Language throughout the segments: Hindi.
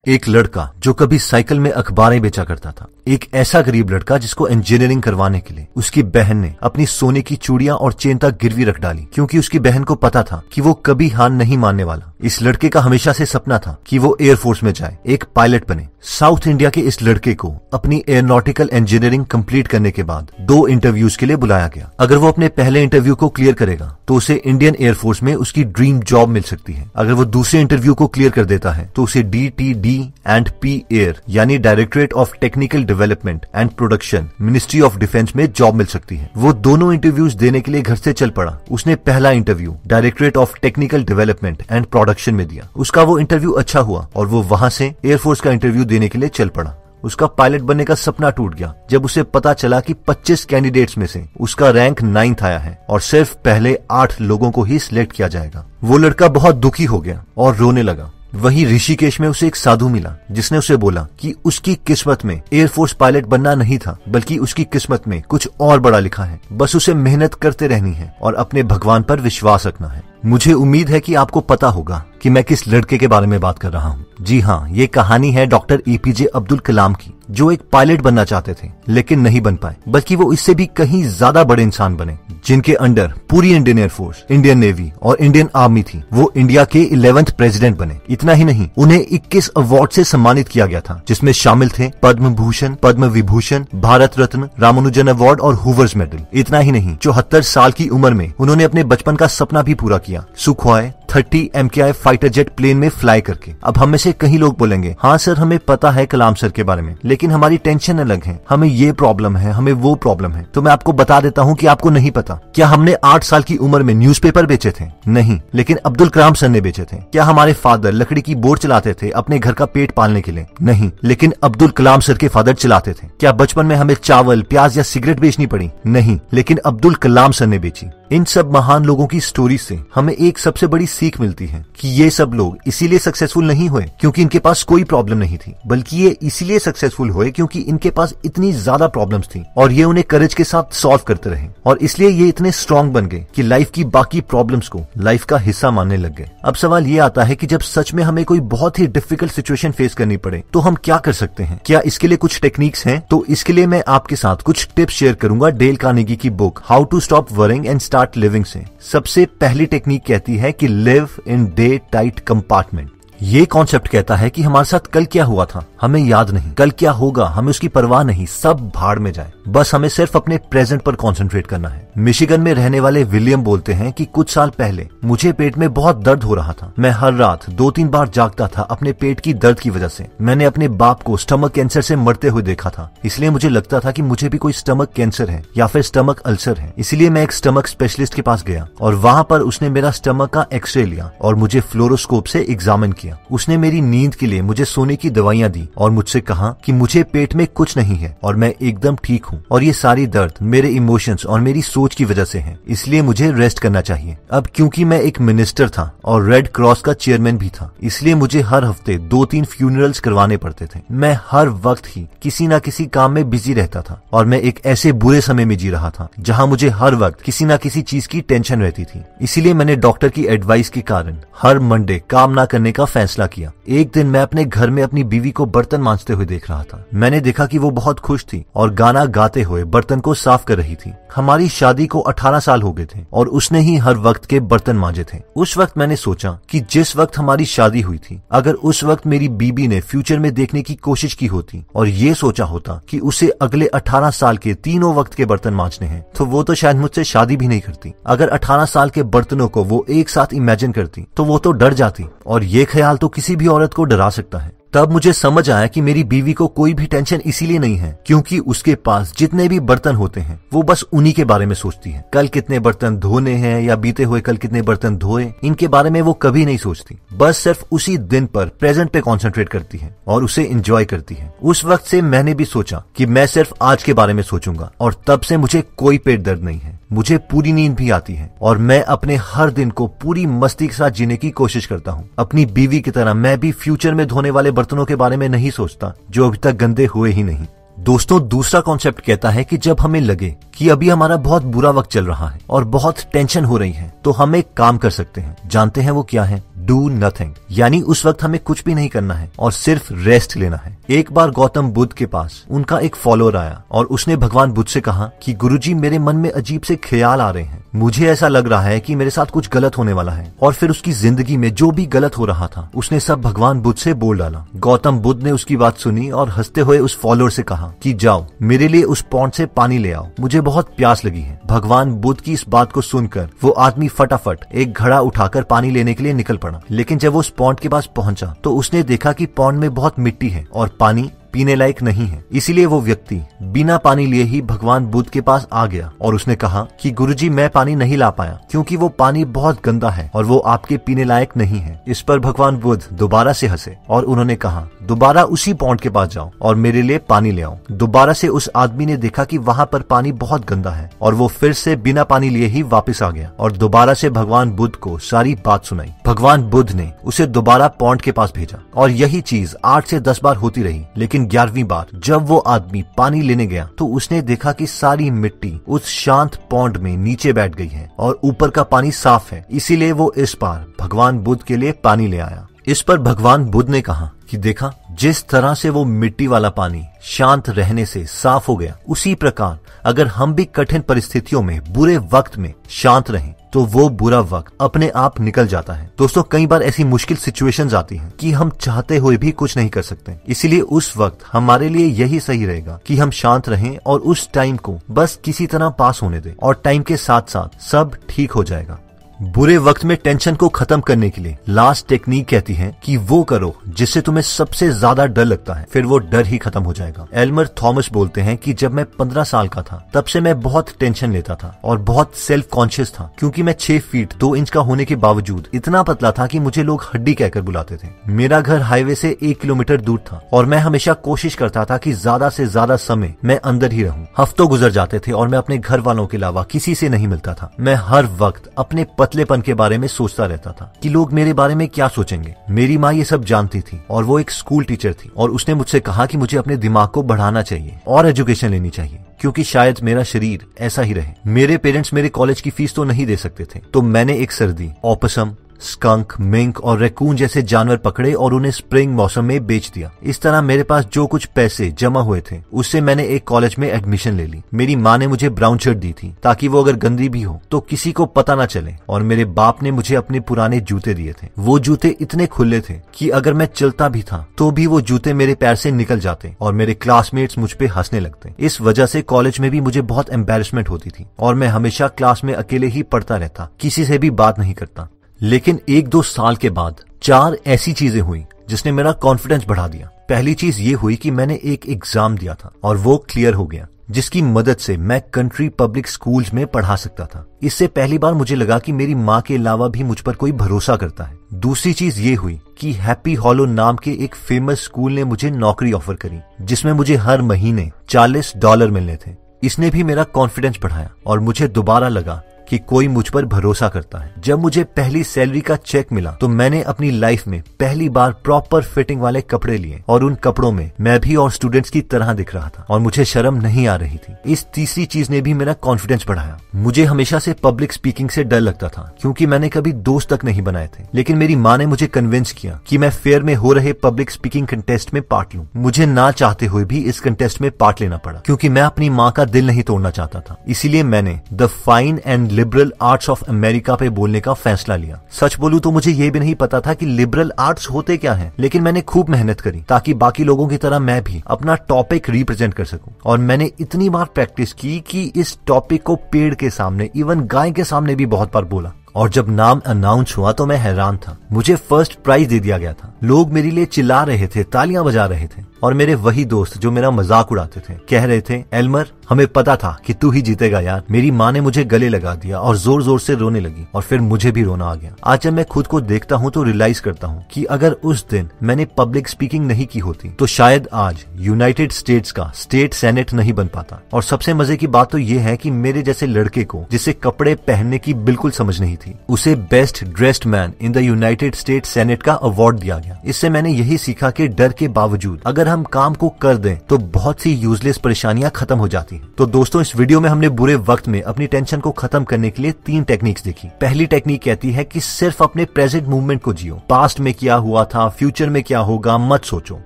एक लड़का जो कभी साइकिल में अखबारें बेचा करता था, एक ऐसा गरीब लड़का जिसको इंजीनियरिंग करवाने के लिए उसकी बहन ने अपनी सोने की चूड़ियां और चेन तक गिरवी रख डाली, क्योंकि उसकी बहन को पता था कि वो कभी हार नहीं मानने वाला। इस लड़के का हमेशा से सपना था कि वो एयरफोर्स में जाए, एक पायलट बने। साउथ इंडिया के इस लड़के को अपनी एयरोनॉटिकल इंजीनियरिंग कंप्लीट करने के बाद 2 इंटरव्यूज के लिए बुलाया गया। अगर वो अपने पहले इंटरव्यू को क्लियर करेगा तो उसे इंडियन एयरफोर्स में उसकी ड्रीम जॉब मिल सकती है। अगर वो दूसरे इंटरव्यू को क्लियर कर देता है तो उसे DTD&P एयर यानी directorate of technical development and production, ministry of defence में जॉब मिल सकती है। वो दोनों इंटरव्यूज देने के लिए घर से चल पड़ा। उसने पहला interview directorate of technical development and production में दिया। उसका वो इंटरव्यू अच्छा हुआ और वो वहां से एयरफोर्स का इंटरव्यू देने के लिए चल पड़ा। उसका पायलट बनने का सपना टूट गया जब उसे पता चला कि 25 कैंडिडेट्स में से उसका रैंक 9th आया है और सिर्फ पहले 8 लोगों को ही सिलेक्ट किया जाएगा। वो लड़का बहुत दुखी हो गया और रोने लगा। वहीं ऋषिकेश में उसे एक साधु मिला जिसने उसे बोला कि उसकी किस्मत में एयरफोर्स पायलट बनना नहीं था, बल्कि उसकी किस्मत में कुछ और बड़ा लिखा है। बस उसे मेहनत करते रहनी है और अपने भगवान पर विश्वास रखना है। मुझे उम्मीद है कि आपको पता होगा कि मैं किस लड़के के बारे में बात कर रहा हूँ। जी हाँ, ये कहानी है डॉक्टर APJ अब्दुल कलाम की, जो एक पायलट बनना चाहते थे लेकिन नहीं बन पाए, बल्कि वो इससे भी कहीं ज्यादा बड़े इंसान बने, जिनके अंडर पूरी इंडियन एयरफोर्स, इंडियन नेवी और इंडियन आर्मी थी। वो इंडिया के 11th प्रेसिडेंट बने। इतना ही नहीं, उन्हें 21 अवार्ड से सम्मानित किया गया था, जिसमें शामिल थे पद्म भूषण, पद्म विभूषण, भारत रत्न, रामानुजन अवार्ड और हूवर्स मेडल। इतना ही नहीं, 74 साल की उम्र में उन्होंने अपने बचपन का सपना भी पूरा किया, Sukhoi 30 MKI fighter jet plane में फ्लाई करके। अब हम में से कई लोग बोलेंगे, हाँ सर हमें पता है कलाम सर के बारे में, लेकिन हमारी टेंशन अलग है, हमें ये प्रॉब्लम है, हमें वो प्रॉब्लम है। तो मैं आपको बता देता हूँ कि आपको नहीं पता। क्या हमने 8 साल की उम्र में न्यूज़पेपर बेचे थे? नहीं, लेकिन अब्दुल कलाम सर ने बेचे थे। क्या हमारे फादर लकड़ी की बोट चलाते थे अपने घर का पेट पालने के लिए? नहीं, लेकिन अब्दुल कलाम सर के फादर चलाते थे। क्या बचपन में हमें चावल, प्याज या सिगरेट बेचनी पड़ी? नहीं, लेकिन अब्दुल कलाम सर ने बेची। इन सब महान लोगों की स्टोरी से हमें एक सबसे बड़ी सीख मिलती है कि ये सब लोग इसीलिए सक्सेसफुल नहीं हुए क्योंकि इनके पास कोई प्रॉब्लम नहीं थी, बल्कि ये इसीलिए सक्सेसफुल हुए क्योंकि इनके पास इतनी ज्यादा प्रॉब्लम्स थी और ये उन्हें करेज के साथ सॉल्व करते रहे, और इसलिए ये इतने स्ट्रांग बन गए कि लाइफ की बाकी प्रॉब्लम्स को लाइफ का हिस्सा मानने लग गए। अब सवाल ये आता है कि जब सच में हमें कोई बहुत ही डिफिकल्ट सिचुएशन फेस करनी पड़े तो हम क्या कर सकते हैं? क्या इसके लिए कुछ टेक्निक्स हैं? तो इसके लिए मैं आपके साथ कुछ टिप्स शेयर करूंगा डेल कार्नेगी की book how to stop worrying and start living से। सबसे पहली टेक्निक कहती है कि live in day tight compartment. ये कॉन्सेप्ट कहता है कि हमारे साथ कल क्या हुआ था हमें याद नहीं, कल क्या होगा हमें उसकी परवाह नहीं, सब भाड़ में जाए, बस हमें सिर्फ अपने प्रेजेंट पर कंसंट्रेट करना है। मिशिगन में रहने वाले विलियम बोलते हैं कि कुछ साल पहले मुझे पेट में बहुत दर्द हो रहा था। मैं हर रात 2-3 बार जागता था अपने पेट की दर्द की वजह से। मैंने अपने बाप को स्टमक कैंसर से मरते हुए देखा था, इसलिए मुझे लगता था कि मुझे भी कोई स्टमक कैंसर है या फिर स्टमक अल्सर है। इसलिए मैं एक स्टमक स्पेशलिस्ट के पास गया और वहां पर उसने मेरा स्टमक का एक्सरे लिया और मुझे फ्लोरोस्कोप से एग्जामिन किया। उसने मेरी नींद के लिए मुझे सोने की दवाइयां दी और मुझसे कहा कि मुझे पेट में कुछ नहीं है और मैं एकदम ठीक हूँ और ये सारी दर्द मेरे इमोशंस और मेरी सोच की वजह से है, इसलिए मुझे रेस्ट करना चाहिए। अब क्योंकि मैं एक मिनिस्टर था और रेड क्रॉस का चेयरमैन भी था, इसलिए मुझे हर हफ्ते 2-3 फ्यूनरल्स करवाने पड़ते थे। मैं हर वक्त ही किसी न किसी काम में बिजी रहता था और मैं एक ऐसे बुरे समय में जी रहा था जहाँ मुझे हर वक्त किसी न किसी चीज की टेंशन रहती थी। इसीलिए मैंने डॉक्टर की एडवाइस के कारण हर मंडे काम ना करने का फैसला किया। एक दिन मैं अपने घर में अपनी बीवी को बर्तन मांजते हुए देख रहा था। मैंने देखा कि वो बहुत खुश थी और गाना गाते हुए बर्तन को साफ कर रही थी। हमारी शादी को 18 साल हो गए थे और उसने ही हर वक्त के बर्तन मांजे थे। उस वक्त मैंने सोचा कि जिस वक्त हमारी शादी हुई थी, अगर उस वक्त मेरी बीबी ने फ्यूचर में देखने की कोशिश की होती और ये सोचा होता कि उसे अगले 18 साल के तीनों वक्त के बर्तन मांजने हैं, तो वो तो शायद मुझसे शादी भी नहीं करती। अगर 18 साल के बर्तनों को वो एक साथ इमेजिन करती तो वो तो डर जाती, और ये ख्याल तो किसी भी औरत को डरा सकता है। तब मुझे समझ आया कि मेरी बीवी को कोई भी टेंशन इसीलिए नहीं है क्योंकि उसके पास जितने भी बर्तन होते हैं वो बस उन्हीं के बारे में सोचती है। कल कितने बर्तन धोने हैं या बीते हुए कल कितने बर्तन धोए, इनके बारे में वो कभी नहीं सोचती। बस सिर्फ उसी दिन पर प्रेजेंट पे कंसंट्रेट करती है और उसे एंजॉय करती है। उस वक्त से मैंने भी सोचा कि मैं सिर्फ आज के बारे में सोचूंगा और तब से मुझे कोई पेट दर्द नहीं है, मुझे पूरी नींद भी आती है और मैं अपने हर दिन को पूरी मस्ती के साथ जीने की कोशिश करता हूँ। अपनी बीवी की तरह मैं भी फ्यूचर में धोने वाले बर्तनों के बारे में नहीं सोचता जो अभी तक गंदे हुए ही नहीं। दोस्तों, दूसरा कॉन्सेप्ट कहता है कि जब हमें लगे कि अभी हमारा बहुत बुरा वक्त चल रहा है और बहुत टेंशन हो रही है, तो हम एक काम कर सकते हैं। जानते हैं वो क्या है? डू नथिंग, यानी उस वक्त हमें कुछ भी नहीं करना है और सिर्फ रेस्ट लेना है। एक बार गौतम बुद्ध के पास उनका एक फॉलोअर आया और उसने भगवान बुद्ध से कहा कि गुरुजी, मेरे मन में अजीब से ख्याल आ रहे हैं, मुझे ऐसा लग रहा है कि मेरे साथ कुछ गलत होने वाला है। और फिर उसकी जिंदगी में जो भी गलत हो रहा था उसने सब भगवान बुद्ध से बोल डाला। गौतम बुद्ध ने उसकी बात सुनी और हंसते हुए उस फॉलोअर से कहा कि जाओ मेरे लिए उस पॉन्ड से पानी ले आओ, मुझे बहुत प्यास लगी है। भगवान बुद्ध की इस बात को सुनकर वो आदमी फटाफट एक घड़ा उठाकर पानी लेने के लिए निकल पड़ा। लेकिन जब वो उस पॉन्ड के पास पहुंचा तो उसने देखा कि पॉन्ड में बहुत मिट्टी है और पानी पीने लायक नहीं है। इसीलिए वो व्यक्ति बिना पानी लिए ही भगवान बुद्ध के पास आ गया और उसने कहा कि गुरुजी, मैं पानी नहीं ला पाया क्योंकि वो पानी बहुत गंदा है और वो आपके पीने लायक नहीं है। इस पर भगवान बुद्ध दोबारा से हंसे और उन्होंने कहा, दोबारा उसी पॉन्ड के पास जाओ और मेरे लिए पानी ले आओ। दोबारा से उस आदमी ने देखा कि वहाँ पर पानी बहुत गंदा है और वो फिर से बिना पानी लिए ही वापस आ गया और दोबारा से भगवान बुद्ध को सारी बात सुनाई। भगवान बुद्ध ने उसे दोबारा पॉन्ड के पास भेजा और यही चीज 8 से 10 बार होती रही। लेकिन 11वीं बार जब वो आदमी पानी लेने गया तो उसने देखा कि सारी मिट्टी उस शांत पॉन्ड में नीचे बैठ गई है और ऊपर का पानी साफ है। इसीलिए वो इस बार भगवान बुद्ध के लिए पानी ले आया। इस पर भगवान बुद्ध ने कहा कि देखा, जिस तरह से वो मिट्टी वाला पानी शांत रहने से साफ हो गया, उसी प्रकार अगर हम भी कठिन परिस्थितियों में बुरे वक्त में शांत रहें तो वो बुरा वक्त अपने आप निकल जाता है। दोस्तों, कई बार ऐसी मुश्किल सिचुएशंस आती हैं कि हम चाहते हुए भी कुछ नहीं कर सकते। इसीलिए उस वक्त हमारे लिए यही सही रहेगा कि हम शांत रहें और उस टाइम को बस किसी तरह पास होने दें और टाइम के साथ साथ सब ठीक हो जाएगा। बुरे वक्त में टेंशन को खत्म करने के लिए लास्ट टेक्निक कहती है कि वो करो जिससे तुम्हें सबसे ज्यादा डर लगता है, फिर वो डर ही खत्म हो जाएगा। एल्मर थॉमस बोलते हैं कि जब मैं 15 साल का था तब से मैं बहुत टेंशन लेता था और बहुत सेल्फ कॉन्शियस था क्योंकि मैं 6 फीट 2 इंच का होने के बावजूद इतना पतला था कि मुझे लोग हड्डी कहकर बुलाते थे। मेरा घर हाईवे से 1 किलोमीटर दूर था और मैं हमेशा कोशिश करता था कि ज्यादा से ज्यादा समय मैं अंदर ही रहूं। हफ्तों गुजर जाते थे और मैं अपने घर वालों के अलावा किसी से नहीं मिलता था। मैं हर वक्त अपने पतलेपन के बारे में सोचता रहता था कि लोग मेरे बारे में क्या सोचेंगे। मेरी माँ ये सब जानती थी और वो एक स्कूल टीचर थी और उसने मुझसे कहा कि मुझे अपने दिमाग को बढ़ाना चाहिए और एजुकेशन लेनी चाहिए क्योंकि शायद मेरा शरीर ऐसा ही रहे। मेरे पेरेंट्स मेरे कॉलेज की फीस तो नहीं दे सकते थे, तो मैंने एक सर्दी ऑपसम, स्कंक, मिंक और रैकून जैसे जानवर पकड़े और उन्हें स्प्रिंग मौसम में बेच दिया। इस तरह मेरे पास जो कुछ पैसे जमा हुए थे उससे मैंने एक कॉलेज में एडमिशन ले ली। मेरी माँ ने मुझे ब्राउन शर्ट दी थी ताकि वो अगर गंदी भी हो तो किसी को पता ना चले और मेरे बाप ने मुझे अपने पुराने जूते दिए थे। वो जूते इतने खुले थे कि अगर मैं चलता भी था तो भी वो जूते मेरे पैर से निकल जाते और मेरे क्लासमेट्स मुझ पे हंसने लगते। इस वजह से कॉलेज में भी मुझे बहुत एम्बैरेसमेंट होती थी और मैं हमेशा क्लास में अकेले ही पढ़ता रहता, किसी से भी बात नहीं करता। लेकिन 1-2 साल के बाद 4 ऐसी चीजें हुई जिसने मेरा कॉन्फिडेंस बढ़ा दिया। पहली चीज ये हुई कि मैंने एक एग्जाम दिया था और वो क्लियर हो गया, जिसकी मदद से मैं कंट्री पब्लिक स्कूल्स में पढ़ा सकता था। इससे पहली बार मुझे लगा कि मेरी माँ के अलावा भी मुझ पर कोई भरोसा करता है। दूसरी चीज ये हुई कि हैप्पी हॉलो नाम के एक फेमस स्कूल ने मुझे नौकरी ऑफर करी जिसमें मुझे हर महीने $40 मिलने थे। इसने भी मेरा कॉन्फिडेंस बढ़ाया और मुझे दोबारा लगा कि कोई मुझ पर भरोसा करता है। जब मुझे पहली सैलरी का चेक मिला तो मैंने अपनी लाइफ में पहली बार प्रॉपर फिटिंग वाले कपड़े लिए और उन कपड़ों में मैं भी और स्टूडेंट्स की तरह दिख रहा था और मुझे शर्म नहीं आ रही थी। इस तीसरी चीज ने भी मेरा कॉन्फिडेंस बढ़ाया। मुझे हमेशा से पब्लिक स्पीकिंग से डर लगता था क्योंकि मैंने कभी दोस्त तक नहीं बनाए थे, लेकिन मेरी माँ ने मुझे कन्विंस किया कि मैं फेयर में हो रहे पब्लिक स्पीकिंग कंटेस्ट में पार्ट लूं। मुझे ना चाहते हुए भी इस कंटेस्ट में पार्ट लेना पड़ा क्योंकि मैं अपनी माँ का दिल नहीं तोड़ना चाहता था। इसीलिए मैंने the fine and liberal arts of America पे बोलने का फैसला लिया। सच बोलूं तो मुझे ये भी नहीं पता था कि लिबरल आर्ट्स होते क्या हैं, लेकिन मैंने खूब मेहनत करी ताकि बाकी लोगों की तरह मैं भी अपना टॉपिक रिप्रेजेंट कर सकूं। और मैंने इतनी बार प्रैक्टिस की कि इस टॉपिक को पेड़ के सामने, इवन गाय के सामने भी बहुत बार बोला। और जब नाम अनाउंस हुआ तो मैं हैरान था। मुझे फर्स्ट प्राइज दे दिया गया था। लोग मेरे लिए चिल्ला रहे थे, तालियां बजा रहे थे और मेरे वही दोस्त जो मेरा मजाक उड़ाते थे कह रहे थे, एल्मर हमें पता था कि तू ही जीतेगा यार। मेरी माँ ने मुझे गले लगा दिया और जोर जोर से रोने लगी और फिर मुझे भी रोना आ गया। आज जब मैं खुद को देखता हूँ तो रियलाइज करता हूँ कि अगर उस दिन मैंने पब्लिक स्पीकिंग नहीं की होती तो शायद आज यूनाइटेड स्टेट्स का स्टेट सेनेट नहीं बन पाता। और सबसे मजे की बात तो ये है कि मेरे जैसे लड़के को जिसे कपड़े पहनने की बिल्कुल समझ नहीं थी, उसे best dressed man in the United state senate का अवार्ड दिया गया। इससे मैंने यही सीखा कि डर के बावजूद अगर हम काम को कर दें तो बहुत सी यूजलेस परेशानियां खत्म हो जाती हैं। तो दोस्तों, इस वीडियो में हमने बुरे वक्त में अपनी टेंशन को खत्म करने के लिए 3 टेक्निक्स देखी। पहली टेक्निक कहती है कि सिर्फ अपने प्रेजेंट मूवमेंट को जियो, पास्ट में क्या हुआ था, फ्यूचर में क्या होगा मत सोचो।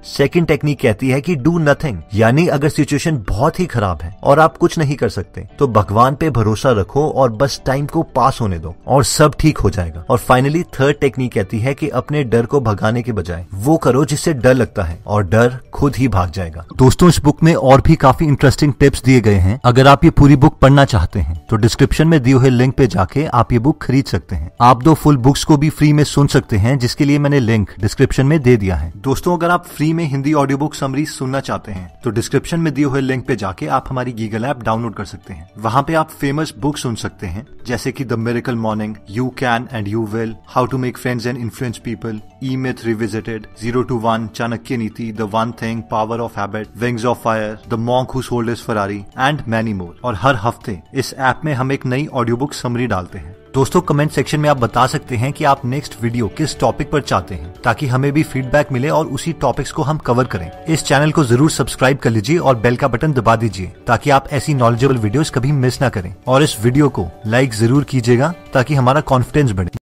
सेकंड टेक्निक कहती है कि डू नथिंग, यानी अगर सिचुएशन बहुत ही खराब है और आप कुछ नहीं कर सकते तो भगवान पे भरोसा रखो और बस टाइम को पास होने दो और सब ठीक हो जाएगा। और फाइनली थर्ड टेक्निक कहती है कि अपने डर को भगाने के बजाय वो करो जिससे डर लगता है और डर खुद ही भाग जाएगा। दोस्तों, इस बुक में और भी काफी इंटरेस्टिंग टिप्स दिए गए हैं। अगर आप ये पूरी बुक पढ़ना चाहते हैं तो डिस्क्रिप्शन में दिए हुए लिंक पे जाके आप ये बुक खरीद सकते हैं। आप 2 फुल बुक्स को भी फ्री में सुन सकते हैं, जिसके लिए मैंने लिंक डिस्क्रिप्शन में दे दिया है। दोस्तों, अगर आप फ्री में हिंदी ऑडियो बुक समरी सुनना चाहते हैं तो डिस्क्रिप्शन में दिए हुए लिंक पे जाके आप हमारी गीगल ऐप डाउनलोड कर सकते हैं। वहाँ पे आप फेमस बुक सुन सकते हैं, जैसे कि the miracle morning, you can and you will, how to make friends and influence people, E myth revisited, 0 to 1, Chanakya Niti, the one thing, power of habit, wings of fire, the monk who sold his Ferrari and many more. और हर हफ्ते इस ऐप में हम एक नई ऑडियो बुक समरी डालते हैं। दोस्तों, कमेंट सेक्शन में आप बता सकते हैं कि आप नेक्स्ट वीडियो किस टॉपिक पर चाहते हैं, ताकि हमें भी फीडबैक मिले और उसी टॉपिक्स को हम कवर करें। इस चैनल को जरूर सब्सक्राइब कर लीजिए और बेल का बटन दबा दीजिए ताकि आप ऐसी नॉलेजेबल वीडियोस कभी मिस ना करें। और इस वीडियो को लाइक जरूर कीजिएगा ताकि हमारा कॉन्फिडेंस बढ़े।